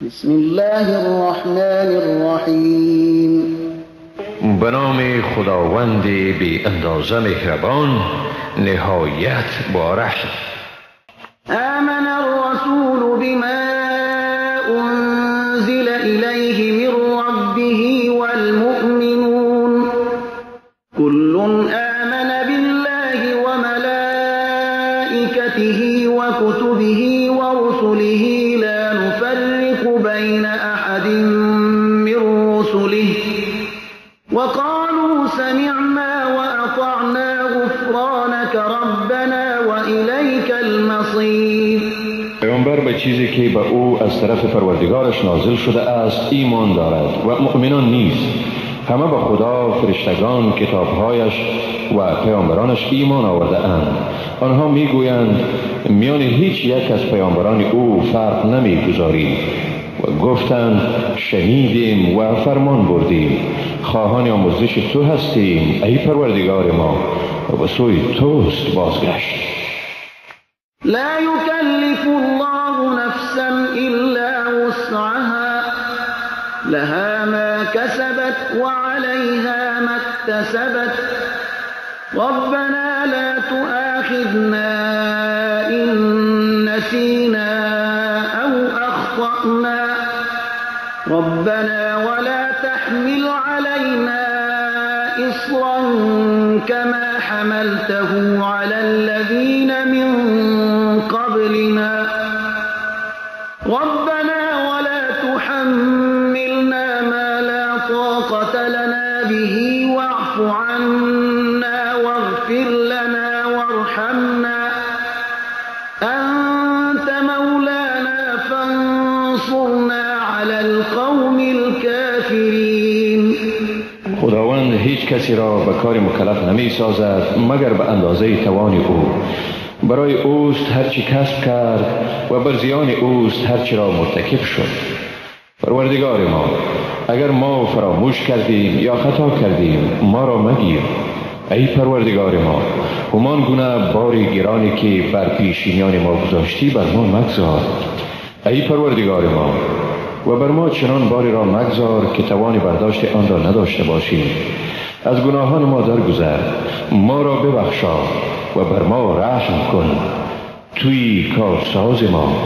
بسم الله الرحمن الرحیم. به نام خداوند بی اندازه مهربان نهایت بارش. آمن الرسول بما انزل الیه من ربه والمؤمنون كل آمن بالله وملائكته وكتبه ورسله لا نفرق بين أحد من رسله وقالوا سمعنا وأطعنا غفرانك ربنا وإليك المصير. پیامبر به چیزی که به او از طرف پروردگارش نازل شده است ایمان دارد و مؤمنان نیز همه به خدا، فرشتگان، کتابهایش و پیامبرانش ایمان آورده اند. آنها میگویند میان هیچ یک از پیامبران او فرق نمیگذاریم و گفتند شنیدیم و فرمان بردیم، خواهان آمرزش تو هستیم ای پروردگار ما و به سوی توست بازگشت. لا يكلف الله نفسا إلا وسعها لها ما كسبت وعليها ما اكتسبت ربنا لا تؤاخذنا إن نسينا أو أخطأنا ربنا ولا تحمل علينا إصرا كما حملته على الذين من قبلنا ربنا ولا تحملنا ما لا طاقة لنا به واعف عنا واغفر لنا وارحمنا أنت مولانا فانصرنا على القوم الكافرين. خداوند هیچ کسی را به کار مکلف نمی سازد مگر به اندازه توان او. برای اوست هرچی کسب کرد و بر زیان اوست هرچی را مرتکب شد. پروردگار ما، اگر ما فراموش کردیم یا خطا کردیم ما را مگیر. ای پروردگار ما، همان گونه باری گرانی که بر پیشینیان ما گذاشتی بر ما مگذار. ای پروردگار ما، و بر ما چنان باری را مگذار که توان برداشت آن را نداشته باشیم. از گناهان ما درگذر، ما را ببخشا و بر ما رحم کن. توی کارساز ما،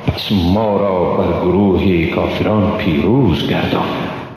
پس ما را بر گروه کافران پیروز گردان.